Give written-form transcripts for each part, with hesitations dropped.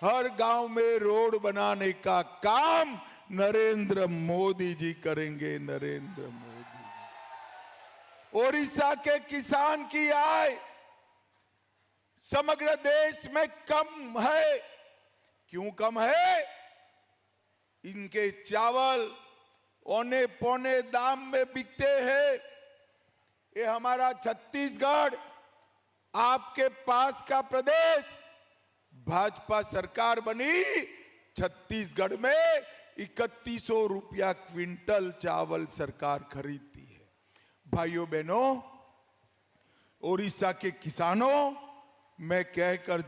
हर गांव में रोड बनाने का काम नरेंद्र मोदी जी करेंगे। नरेंद्र मोदी जी। ओडिशा के किसान की आय समग्र देश में कम है। क्यों कम है? इनके चावल औने पौने दाम में बिकते हैं। ये हमारा छत्तीसगढ़, आपके पास का प्रदेश, भाजपा सरकार बनी, छत्तीसगढ़ में 3100 रुपया क्विंटल चावल सरकार खरीदती है। भाइयों बहनों, ओडिशा के किसानों, मैं कहकर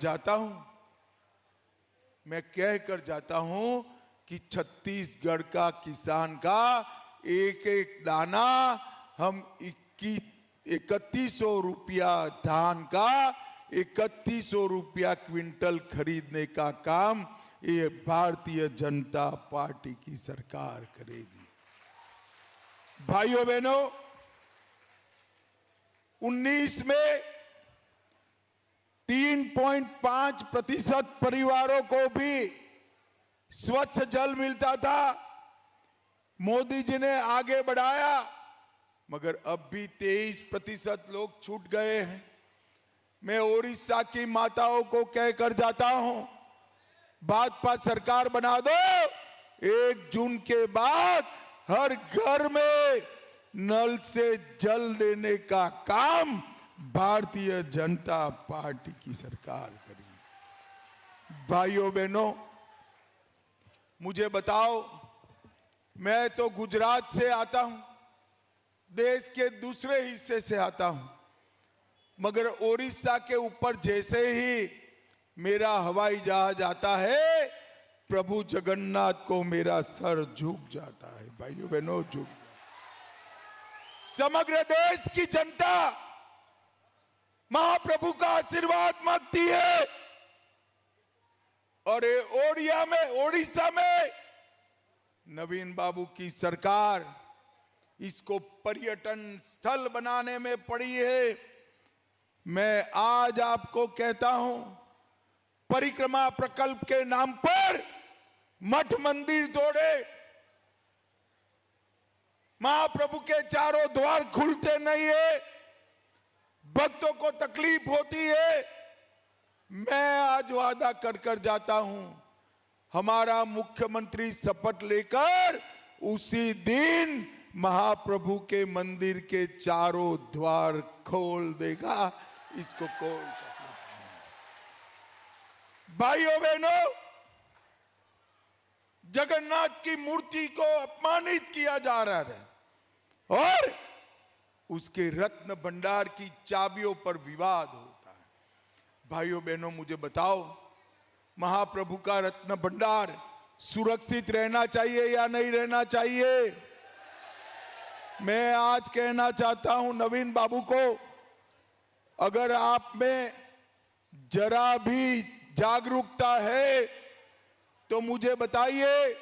जाता हूं कि छत्तीसगढ़ का किसान का एक एक दाना हम 3100 रुपया धान का 3100 रुपया क्विंटल खरीदने का काम ये भारतीय जनता पार्टी की सरकार करेगी। भाइयों बहनों, 19 में 3.5% परिवारों को भी स्वच्छ जल मिलता था। मोदी जी ने आगे बढ़ाया, मगर अब भी 23% लोग छूट गए हैं। मैं ओडिशा की माताओं को कहकर जाता हूं, भाजपा सरकार बना दो। 1 जून के बाद हर घर में नल से जल देने का काम भारतीय जनता पार्टी की सरकार करेगी। भाइयों बहनों, मुझे बताओ, मैं तो गुजरात से आता हूं, देश के दूसरे हिस्से से आता हूं, मगर ओडिशा के ऊपर जैसे ही मेरा हवाई जहाज आता है, प्रभु जगन्नाथ को मेरा सर झुक जाता है। भाइयों बहनों, झुक जाता। समग्र देश की जनता महाप्रभु का आशीर्वाद मांगती है। और ओडिशा में नवीन बाबू की सरकार इसको पर्यटन स्थल बनाने में पड़ी है। मैं आज आपको कहता हूं, परिक्रमा प्रकल्प के नाम पर मठ मंदिर तोड़े, महाप्रभु के चारों द्वार खुलते नहीं है, भक्तों को तकलीफ होती है। मैं आज वादा कर जाता हूं, हमारा मुख्यमंत्री शपथ लेकर उसी दिन महाप्रभु के मंदिर के चारों द्वार खोल देगा। इसको कोई भाइयों बहनों, जगन्नाथ की मूर्ति को अपमानित किया जा रहा था और उसके रत्न भंडार की चाबियों पर विवाद होता है। भाइयों बहनों, मुझे बताओ, महाप्रभु का रत्न भंडार सुरक्षित रहना चाहिए या नहीं रहना चाहिए? मैं आज कहना चाहता हूं नवीन बाबू को, अगर आप में जरा भी जागरूकता है तो मुझे बताइए,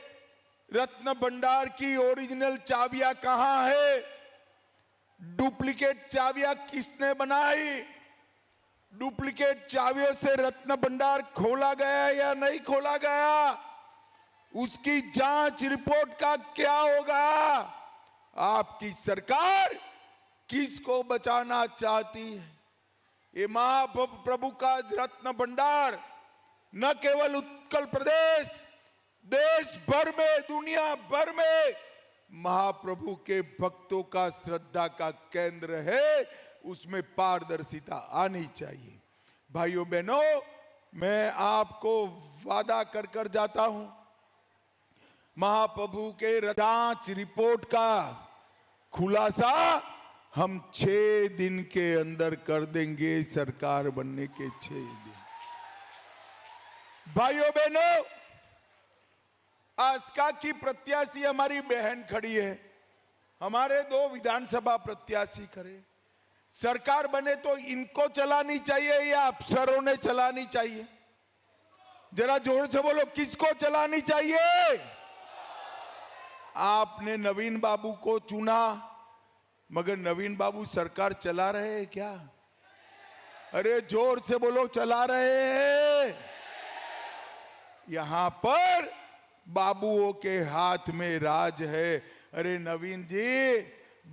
रत्न भंडार की ओरिजिनल चाबियां कहां है? डुप्लीकेट चाबियां किसने बनाई? डुप्लीकेट चाबियों से रत्न भंडार खोला गया या नहीं खोला गया? उसकी जांच रिपोर्ट का क्या होगा? आपकी सरकार किसको बचाना चाहती है? ये महाप्रभु का रत्न भंडार न केवल उत्कल प्रदेश, देश भर में, दुनिया भर में महाप्रभु के भक्तों का श्रद्धा का केंद्र है। उसमें पारदर्शिता आनी चाहिए। भाइयों बहनों, मैं आपको वादा कर जाता हूं, महाप्रभु के जांच रिपोर्ट का खुलासा हम 6 दिन के अंदर कर देंगे, सरकार बनने के 6 दिन। भाइयों बहनों, आस्का की प्रत्याशी हमारी बहन खड़ी है, हमारे 2 विधानसभा प्रत्याशी खड़े। सरकार बने तो इनको चलानी चाहिए या अफसरों ने चलानी चाहिए? जरा जोर से बोलो, किसको चलानी चाहिए? आपने नवीन बाबू को चुना, मगर नवीन बाबू सरकार चला रहे हैं क्या? अरे जोर से बोलो, चला रहे हैं? यहां पर बाबुओं के हाथ में राज है। अरे नवीन जी,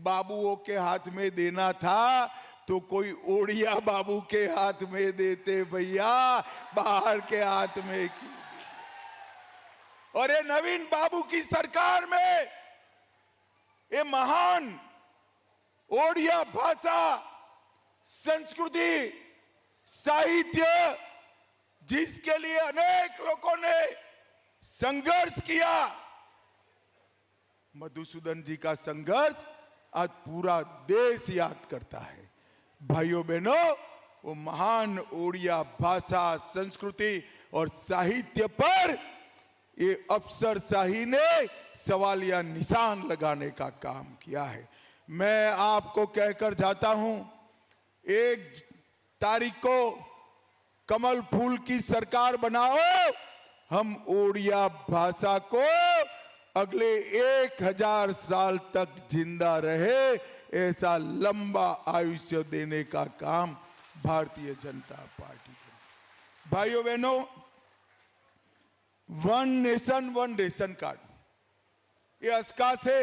बाबुओं के हाथ में देना था तो कोई ओडिया बाबू के हाथ में देते भैया, बाहर के हाथ में क्यों? और ये नवीन बाबू की सरकार में ये महान ओडिया भाषा, संस्कृति, साहित्य, जिसके लिए अनेक लोगों ने संघर्ष किया, मधुसूदन जी का संघर्ष आज पूरा देश याद करता है। भाइयों बहनों, वो महान ओडिया भाषा, संस्कृति और साहित्य पर ये अफसरशाही ने सवालिया निशान लगाने का काम किया है। मैं आपको कहकर जाता हूं, 1 तारीख को कमल फूल की सरकार बनाओ, हम ओडिया भाषा को अगले 1000 साल तक जिंदा रहे, ऐसा लंबा आयुष्य देने का काम भारतीय जनता पार्टी करेगी। भाइयों बहनों, 1 नेशन 1 रेशन कार्ड, ये अस्का से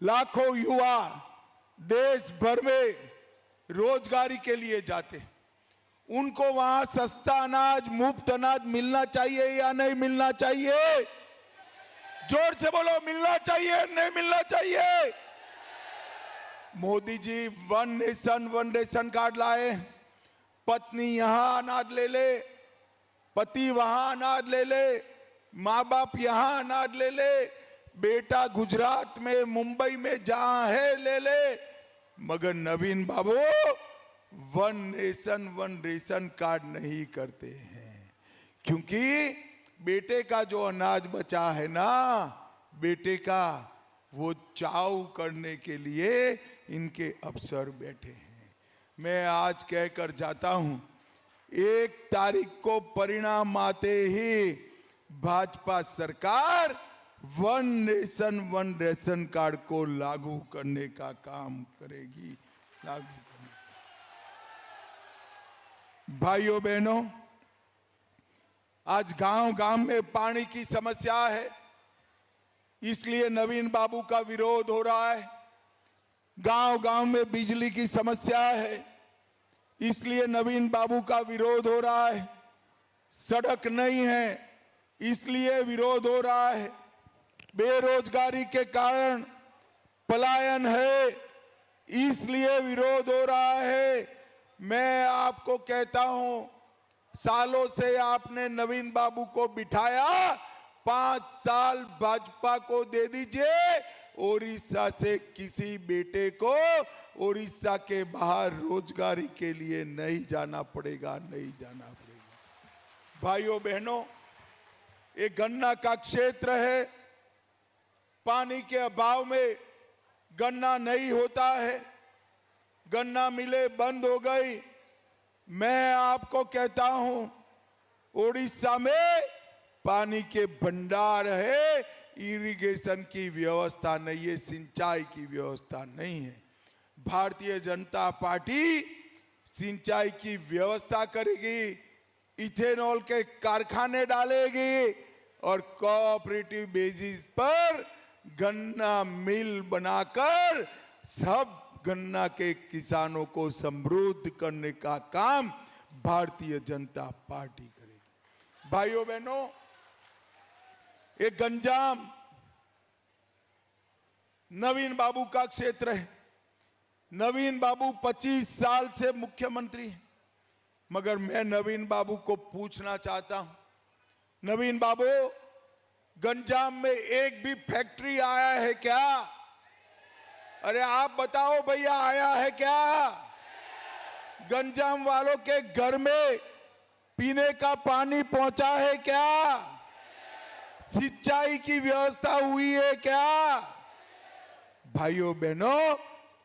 लाखों युवा देश भर में रोजगारी के लिए जाते, उनको वहां सस्ता अनाज, मुफ्त अनाज मिलना चाहिए या नहीं मिलना चाहिए? जोर से बोलो, मिलना चाहिए नहीं मिलना चाहिए? Modi ji 1 nation 1 ration card लाए, पत्नी यहां अनाज ले ले, पति वहां अनाज ले ले, माँ बाप यहां अनाज ले ले, बेटा गुजरात में, मुंबई में जहां है ले ले, मगर नवीन बाबू 1 नेशन 1 रेशन कार्ड नहीं करते हैं। क्योंकि बेटे का जो अनाज बचा है ना, बेटे का, वो चाव करने के लिए इनके अफसर बैठे हैं। मैं आज कहकर जाता हूं, 1 तारीख को परिणाम आते ही भाजपा सरकार 1 नेशन 1 रेशन कार्ड को लागू करने का काम करेगी, लागू करने। भाइयों बहनों, आज गांव-गांव में पानी की समस्या है, इसलिए नवीन बाबू का विरोध हो रहा है। गांव-गांव में बिजली की समस्या है, इसलिए नवीन बाबू का विरोध हो रहा है। सड़क नहीं है, इसलिए विरोध हो रहा है। बेरोजगारी के कारण पलायन है, इसलिए विरोध हो रहा है। मैं आपको कहता हूं, सालों से आपने नवीन बाबू को बिठाया, 5 साल भाजपा को दे दीजिए, ओडिशा से किसी बेटे को ओडिशा के बाहर रोजगारी के लिए नहीं जाना पड़ेगा, नहीं जाना पड़ेगा। भाइयों बहनों, ये गन्ना का क्षेत्र है, पानी के अभाव में गन्ना नहीं होता है, गन्ना मिलें बंद हो गई। मैं आपको कहता हूं, ओडिशा में पानी के भंडार है, इरिगेशन की व्यवस्था नहीं है, सिंचाई की व्यवस्था नहीं है। भारतीय जनता पार्टी सिंचाई की व्यवस्था करेगी, इथेनॉल के कारखाने डालेगी और कोऑपरेटिव बेसिस पर गन्ना मिल बनाकर सब गन्ना के किसानों को समृद्ध करने का काम भारतीय जनता पार्टी करेगी। भाइयों बहनों, एक गंजाम नवीन बाबू का क्षेत्र है। नवीन बाबू 25 साल से मुख्यमंत्री हैं, मगर मैं नवीन बाबू को पूछना चाहता हूं, नवीन बाबू, गंजाम में एक भी फैक्ट्री आया है क्या? अरे आप बताओ भैया, आया है क्या? गंजाम वालों के घर में पीने का पानी पहुंचा है क्या? सिंचाई की व्यवस्था हुई है क्या? भाइयों बहनों,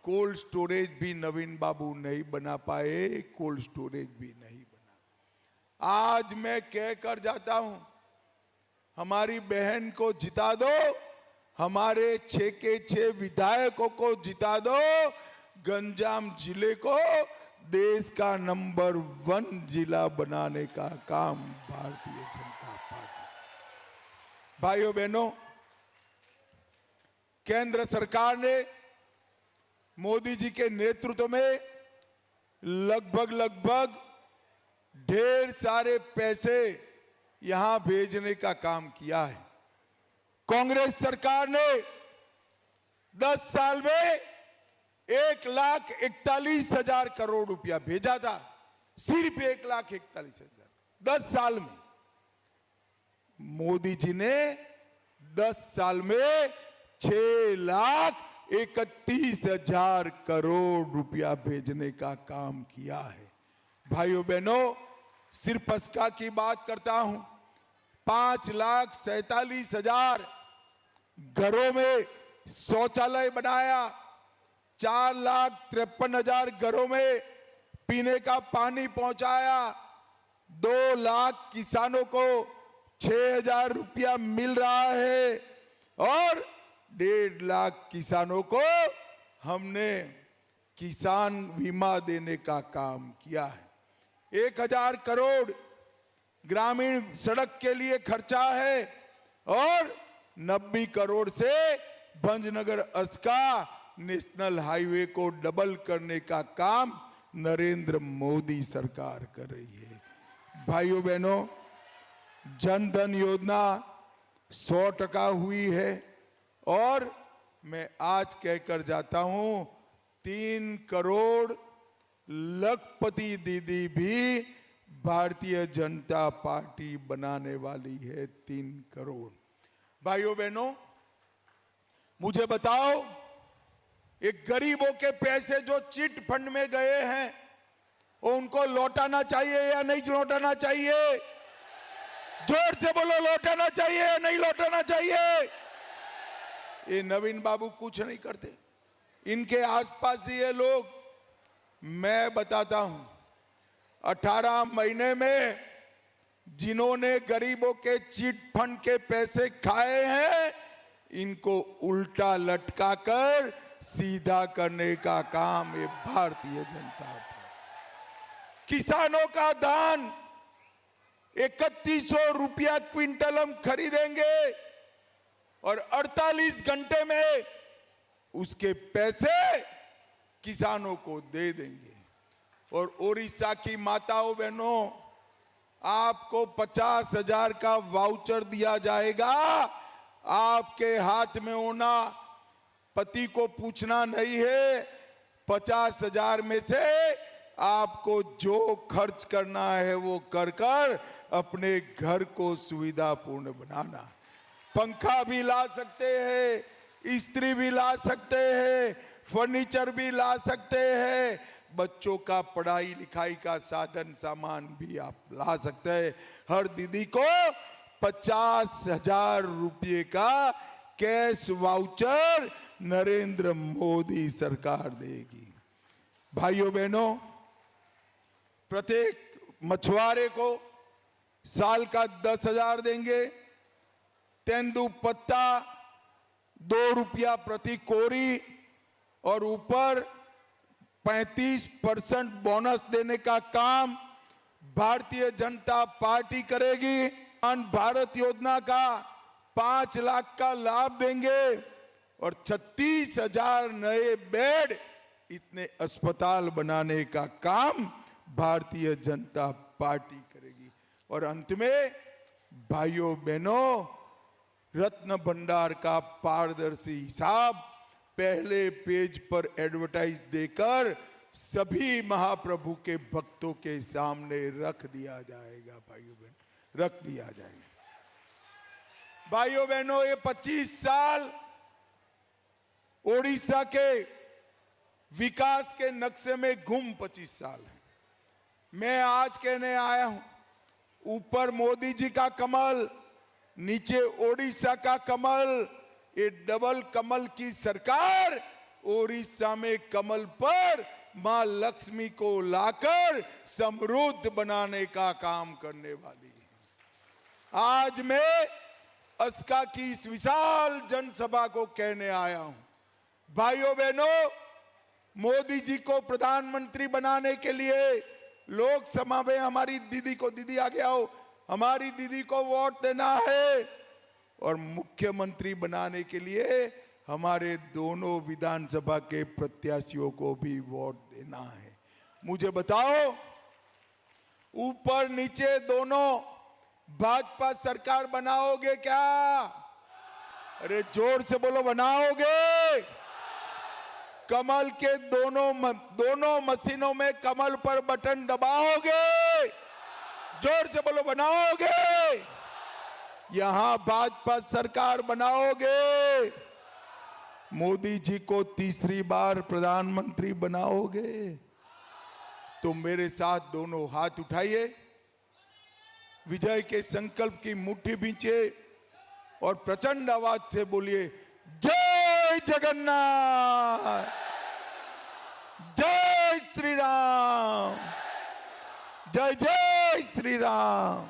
कोल्ड स्टोरेज भी नवीन बाबू नहीं बना पाए, कोल्ड स्टोरेज भी नहीं बना। आज मैं कहकर जाता हूं, हमारी बहन को जिता दो, हमारे 6 के 6 विधायकों को जिता दो, गंजाम जिले को देश का नंबर 1 जिला बनाने का काम भारतीय जनता भाइयों बहनों, केंद्र सरकार ने मोदी जी के नेतृत्व में लगभग ढेर सारे पैसे यहां भेजने का काम किया है। कांग्रेस सरकार ने 10 साल में 1,41,000 करोड़ रुपया भेजा था, सिर्फ 1,41,000 10 साल में। मोदी जी ने 10 साल में 6,31,000 करोड़ रुपया भेजने का काम किया है। भाइयों बहनों, सिर्फ इसका की बात करता हूं, 5,47,000 घरों में शौचालय बनाया, 4,53,000 घरों में पीने का पानी पहुंचाया, 2 लाख किसानों को 6,000 रुपया मिल रहा है और 1.5 लाख किसानों को हमने किसान बीमा देने का काम किया है। 1,000 करोड़ ग्रामीण सड़क के लिए खर्चा है और 90 करोड़ से भंजनगर अस्का नेशनल हाईवे को डबल करने का काम नरेंद्र मोदी सरकार कर रही है। भाइयों बहनों, जन धन योजना 100% हुई है और मैं आज कहकर जाता हूं 3 करोड़ लखपति दीदी भी भारतीय जनता पार्टी बनाने वाली है। 3 करोड़। भाइयों बहनों, मुझे बताओ, एक गरीबों के पैसे जो चिट फंड में गए हैं वो उनको लौटाना चाहिए या नहीं लौटाना चाहिए? जोर से बोलो, लौटाना चाहिए या नहीं लौटाना चाहिए? ये नवीन बाबू कुछ नहीं करते, इनके आसपास ये लोग, मैं बताता हूं, 18 महीने में जिन्होंने गरीबों के चिट फंड के पैसे खाए हैं, इनको उल्टा लटका कर सीधा करने का काम ये भारतीय जनता पार्टी। किसानों का धान 3100 रुपया क्विंटल हम खरीदेंगे और 48 घंटे में उसके पैसे किसानों को दे देंगे। और ओडिशा की माताओं बहनों, आपको 50,000 का वाउचर दिया जाएगा। आपके हाथ में होना, पति को पूछना नहीं है। 50,000 में से आपको जो खर्च करना है वो कर कर अपने घर को सुविधापूर्ण बनाना। पंखा भी ला सकते हैं, इस्त्री भी ला सकते हैं, फर्नीचर भी ला सकते हैं, बच्चों का पढ़ाई लिखाई का साधन सामान भी आप ला सकते हैं। हर दीदी को 50,000 रुपये का कैश वाउचर नरेंद्र मोदी सरकार देगी। भाइयों बहनों, प्रत्येक मछुआरे को साल का 10,000 देंगे। तेंदुपत्ता 2 रुपया प्रति कोरी और ऊपर 35% बोनस देने का काम भारतीय जनता पार्टी करेगी। भारत योजना का 5 लाख का लाभ देंगे और 36,000 नए बेड, इतने अस्पताल बनाने का काम भारतीय जनता पार्टी करेगी। और अंत में भाइयों बहनों, रत्न भंडार का पारदर्शी हिसाब पहले पेज पर एडवर्टाइज देकर सभी महाप्रभु के भक्तों के सामने रख दिया जाएगा। भाइयों बहनों, रख दिया जाएगा। भाइयों बहनों, ये 25 साल ओडिशा के विकास के नक्शे में गुम 25 साल है। मैं आज कहने आया हूं, ऊपर मोदी जी का कमल, नीचे ओडिशा का कमल, ये डबल कमल की सरकार ओडिशा में कमल पर मां लक्ष्मी को लाकर समृद्ध बनाने का काम करने वाली है। आज मैं अस्का की इस विशाल जनसभा को कहने आया हूं, भाइयों बहनों, मोदी जी को प्रधानमंत्री बनाने के लिए लोकसभा में हमारी दीदी को, दीदी आगे आओ, हमारी दीदी को वोट देना है और मुख्यमंत्री बनाने के लिए हमारे दोनों विधानसभा के प्रत्याशियों को भी वोट देना है। मुझे बताओ, ऊपर नीचे दोनों भाजपा सरकार बनाओगे क्या? अरे जोर से बोलो, बनाओगे? कमल के दोनों मशीनों में कमल पर बटन दबाओगे? जोर से बोलो, बनाओगे? यहां भाजपा सरकार बनाओगे? मोदी जी को तीसरी बार प्रधानमंत्री बनाओगे? तो मेरे साथ दोनों हाथ उठाइए, विजय के संकल्प की मुट्ठी भींचे और प्रचंड आवाज से बोलिए, जय जगन्नाथ, जय श्री राम, जय जय श्री राम।